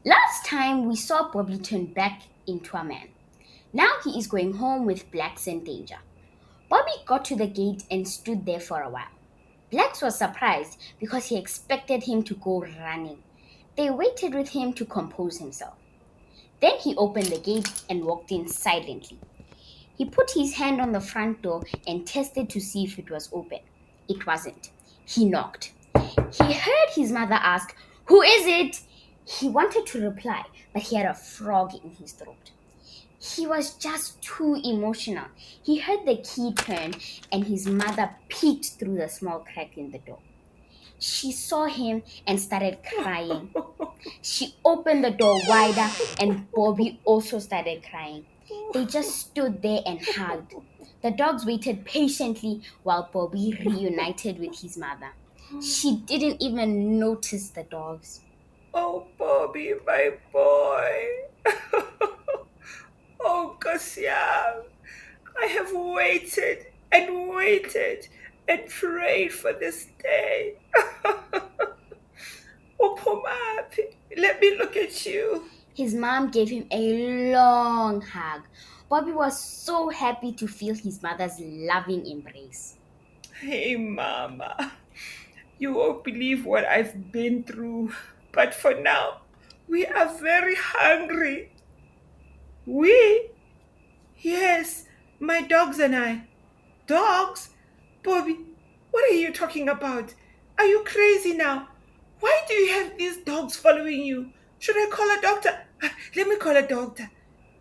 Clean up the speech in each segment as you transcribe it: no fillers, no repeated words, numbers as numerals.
Last time we saw Bobby turn back into a man. Now he is going home with Blax and Danger. Bobby got to the gate and stood there for a while. Blax was surprised because he expected him to go running. They waited with him to compose himself. Then he opened the gate and walked in silently. He put his hand on the front door and tested to see if it was open. It wasn't. He knocked. He heard his mother ask, "Who is it?" He wanted to reply, but he had a frog in his throat. He was just too emotional. He heard the key turn and his mother peeked through the small crack in the door. She saw him and started crying. She opened the door wider and Bobby also started crying. They just stood there and hugged. The dogs waited patiently while Bobby reunited with his mother. She didn't even notice the dogs. Oh, Bobby, my boy. Oh, Kasiam, I have waited and waited and prayed for this day. Oh, Pomapi, let me look at you. His mom gave him a long hug. Bobby was so happy to feel his mother's loving embrace. Hey, Mama, you won't believe what I've been through. But for now, we are very hungry. We? Yes, my dogs and I. Dogs? Bobby, what are you talking about? Are you crazy now? Why do you have these dogs following you? Should I call a doctor? Let me call a doctor.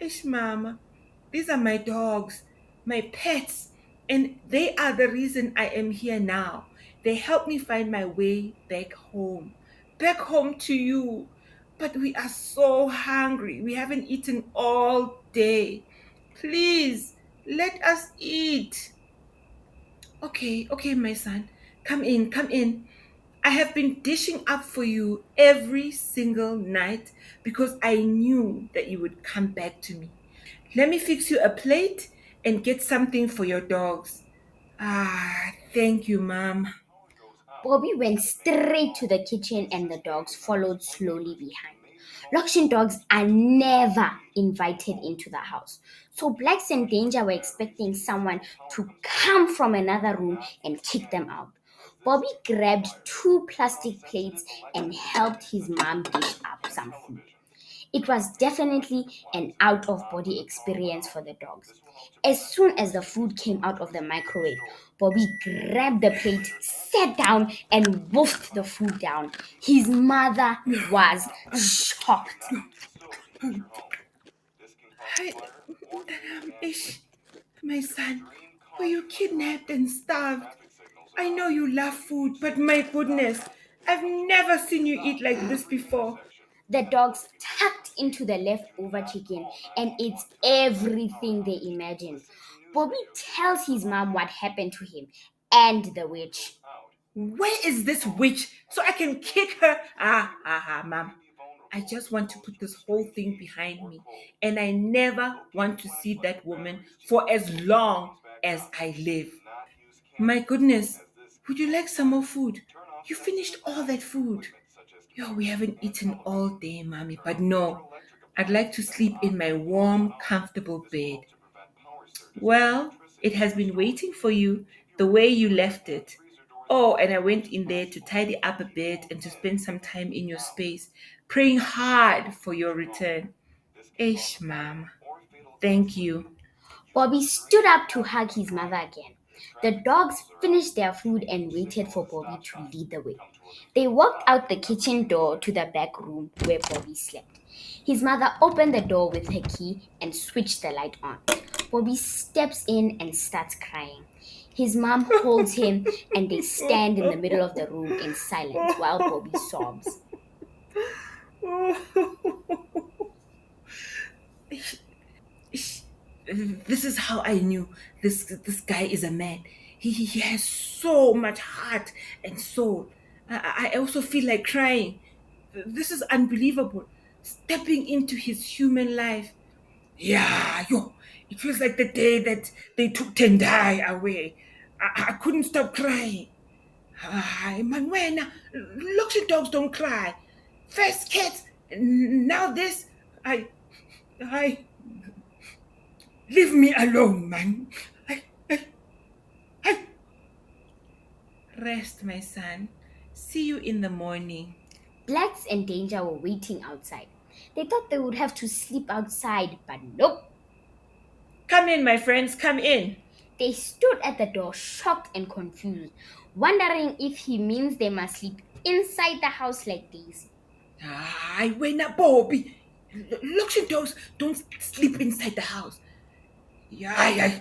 Ish, Mama, these are my dogs, my pets, and they are the reason I am here now. They help me find my way back home to you. But we are so hungry. We haven't eaten all day. Please, let us eat. Okay, okay, my son. Come in, come in. I have been dishing up for you every single night because I knew that you would come back to me. Let me fix you a plate and get something for your dogs. Ah, thank you, Mom. Bobby went straight to the kitchen and the dogs followed slowly behind. Lokshin dogs are never invited into the house. So Blax and Danger were expecting someone to come from another room and kick them out. Bobby grabbed two plastic plates and helped his mom dish up some food. It was definitely an out of body experience for the dogs. As soon as the food came out of the microwave, Bobby grabbed the plate, sat down, and wolfed the food down. His mother was shocked. Hi, Ish, my son, were you kidnapped and starved? I know you love food, but my goodness, I've never seen you eat like this before. The dogs tucked into the leftover chicken and ate everything they imagined. Bobby tells his mom what happened to him and the witch. Where is this witch so I can kick her? Mom. I just want to put this whole thing behind me, and I never want to see that woman for as long as I live. My goodness, would you like some more food? You finished all that food. Yo, we haven't eaten all day, Mommy, but no, I'd like to sleep in my warm, comfortable bed. Well, it has been waiting for you the way you left it. Oh, and I went in there to tidy up a bit and to spend some time in your space, praying hard for your return. Ish, Mom. Thank you. Bobby stood up to hug his mother again. The dogs finished their food and waited for Bobby to lead the way. They walked out the kitchen door to the back room where Bobby slept. His mother opened the door with her key and switched the light on. Bobby steps in and starts crying. His mom holds him and they stand in the middle of the room in silence while Bobby sobs. Ish, this is how I knew this guy is a man. He has so much heart and soul. I also feel like crying. This is unbelievable. Stepping into his human life. Yeah, yo, it feels like the day that they took Tendai away. I couldn't stop crying. Man, when Lokshin dogs don't cry. First cats, Now this, I, leave me alone, man. I, I, I. Rest, my son. See you in the morning. Blax and Danger were waiting outside. They thought they would have to sleep outside, but nope. Come in, my friends, come in. They stood at the door, shocked and confused, wondering if he means they must sleep inside the house like Daisy. I went up, Bobby. Lokshin Dogs don't sleep inside the house. Yeah,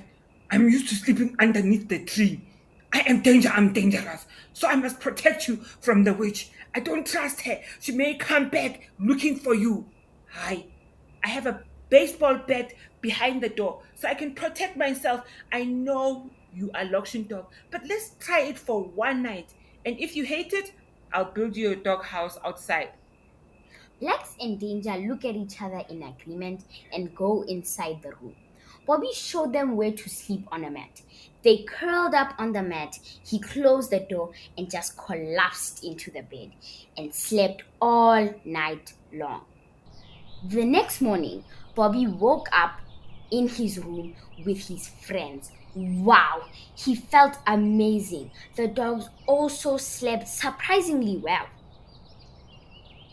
I'm used to sleeping underneath the tree. I am danger, I'm dangerous. So I must protect you from the witch. I don't trust her. She may come back looking for you. I have a baseball bat behind the door so I can protect myself. I know you are Lokshin Dog, but let's try it for one night. And if you hate it, I'll build you a dog house outside. Blax and Danger look at each other in agreement and go inside the room. Bobby showed them where to sleep on a mat. They curled up on the mat. He closed the door and just collapsed into the bed and slept all night long. The next morning, Bobby woke up in his room with his friends. Wow, he felt amazing. The dogs also slept surprisingly well.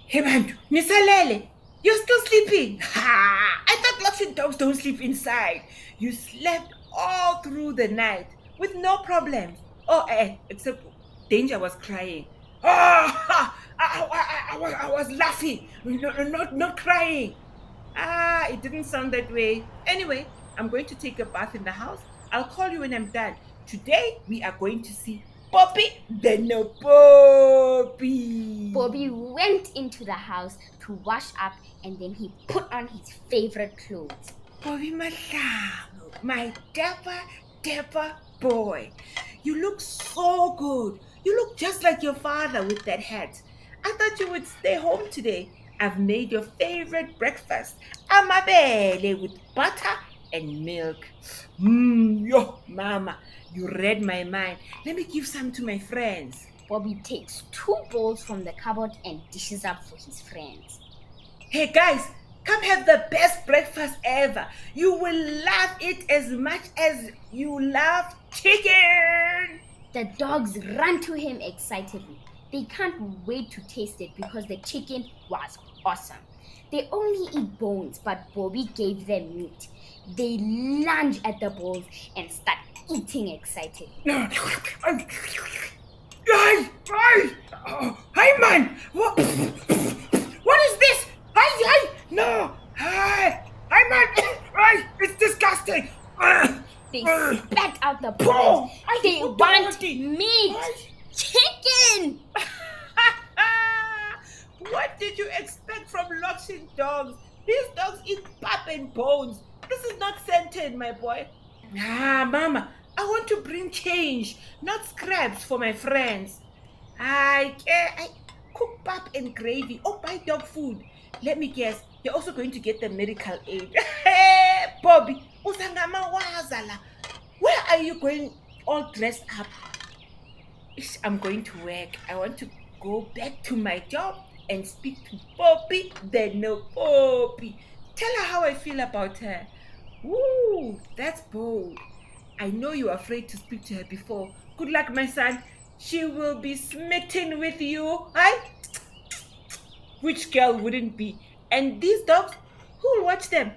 Hey man, Nisalele, you're still sleeping. Ha! I thought Lokshin Dogs don't sleep inside. You slept all through the night with no problems. Oh, except Danger was crying. Oh, I was laughing, not crying. It didn't sound that way. Anyway, I'm going to take a bath in the house. I'll call you when I'm done. Today, we are going to see Poppi the noPoppi. Bobby went into the house to wash up and then he put on his favorite clothes. Bobbi Mahlangu, my dapper boy. You look so good. You look just like your father with that hat. I thought you would stay home today. I've made your favorite breakfast, amabele with butter and milk. Yo, mama, you read my mind. Let me give some to my friends. Bobby takes 2 bowls from the cupboard and dishes up for his friends. Hey guys, come have the best breakfast ever. You will love it as much as you love chicken. The dogs run to him excitedly. They can't wait to taste it because the chicken was awesome. They only eat bones, but Bobby gave them meat. They lunge at the bowls and start eating excitedly. Hi man! What is this? Hi! No! Hi man! It's disgusting! They spat out the bones. They want meat! Chicken! What did you expect from Lokshin Dogs? These dogs eat pap and bones. This is not scented, my boy. Mama, I want to bring change, not scraps for my friends. I cook pap and gravy or buy dog food. Let me guess, you're also going to get the medical aid. Hey, Bobby, where are you going all dressed up? I'm going to work. I want to go back to my job and speak to Poppi the noPoppi. Tell her how I feel about her. Woo, that's bold. I know you are afraid to speak to her before. Good luck, my son. She will be smitten with you. Which girl wouldn't be? And these dogs, who will watch them?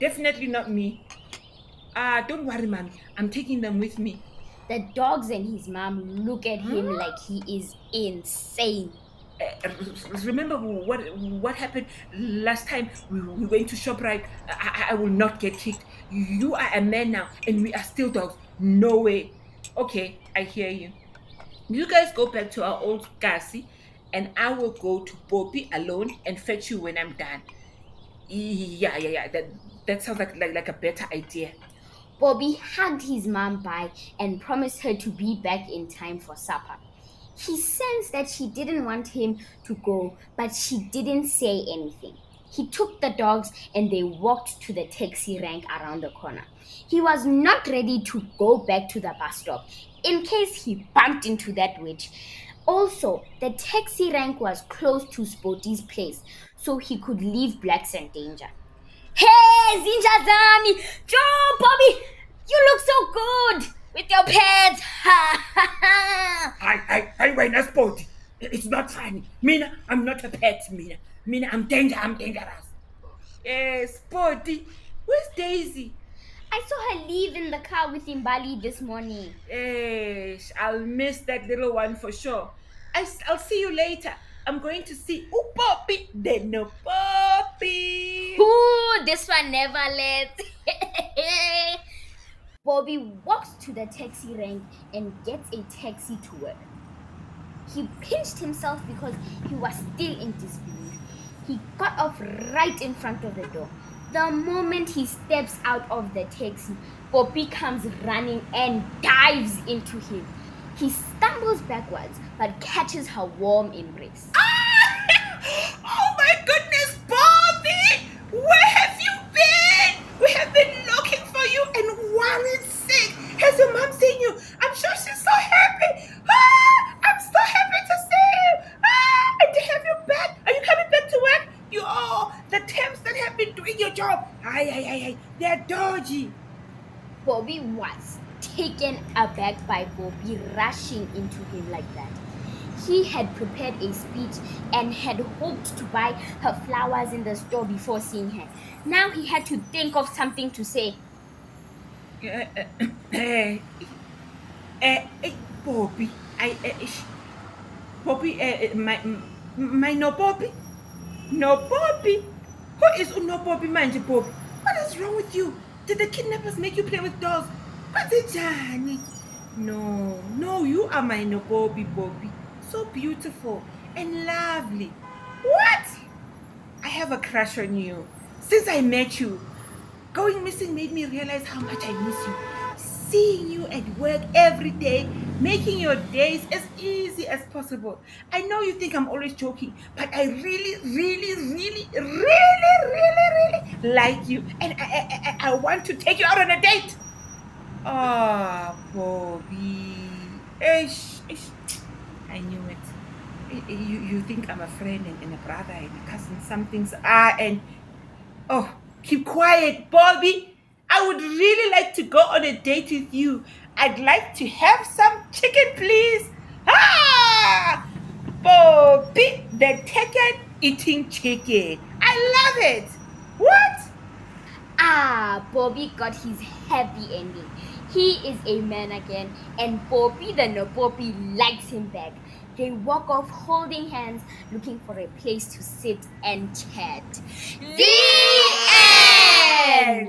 Definitely not me. Don't worry, mommy. I'm taking them with me. The dogs and his mom look at him like he is insane. Remember what happened last time we went to ShopRite? I will not get kicked. You are a man now, and we are still dogs. No way. Okay, I hear you. You guys go back to our old Kasi, and I will go to Poppi alone and fetch you when I'm done. Yeah. That sounds like a better idea. Bobby hugged his mom bye and promised her to be back in time for supper. He sensed that she didn't want him to go, but she didn't say anything. He took the dogs and they walked to the taxi rank around the corner. He was not ready to go back to the bus stop in case he bumped into that witch. Also, the taxi rank was close to Sporty's place, so he could leave Blax and Danger. Hey, Zinja Zami! Joe, Bobby! You look so good with your pets! Ha ha ha! I wait, not sporty. It's not funny. Mina, I'm not a pet, Mina. Mina, I'm dangerous. Sporty. Where's Daisy? I saw her leave in the car with Imbali this morning. I'll miss that little one for sure. I'll see you later. I'm going to see Poppi the noPoppi. Ooh, this one never lets. Bobby walks to the taxi rank and gets a taxi to work. He pinched himself because he was still in disbelief. He got off right in front of the door. The moment he steps out of the taxi, Poppy comes running and dives into him. He stumbles backwards but catches her warm embrace. Oh my goodness, Bobby! Where have you been? We have been looking for you and worried sick. Has your mom seen you? I'm sure she's so happy. I'm so happy to see you. And to have you back. Are you coming back to work? The temps that have been doing your job. Ay, they're dodgy. Bobby was taken aback by Bobby rushing into him like that. He had prepared a speech and had hoped to buy her flowers in the store before seeing her. Now he had to think of something to say. Eh, Bobby, Bobby, my no Bobby, no Bobby. Who is no Bobby, manje Bobby? What is wrong with you? Did the kidnappers make you play with dolls? What's it, Johnny? No, you are my no Bobby, Bobby. So beautiful and lovely. What? I have a crush on you since I met you. Going missing made me realize how much I miss you. Seeing you at work every day, making your days as easy as possible. I know you think I'm always joking, but I really like you, and I want to take you out on a date. Oh, Bobby. Ish. I knew it. You think I'm a friend and a brother and a cousin. Some things are, and oh, keep quiet, Bobby. I would really like to go on a date with you. I'd like to have some chicken, please. Ah! Bobby, the chicken eating chicken. I love it. What? Bobby got his happy ending. He is a man again, and Poppi the noPoppi likes him back. They walk off holding hands, looking for a place to sit and chat. The end!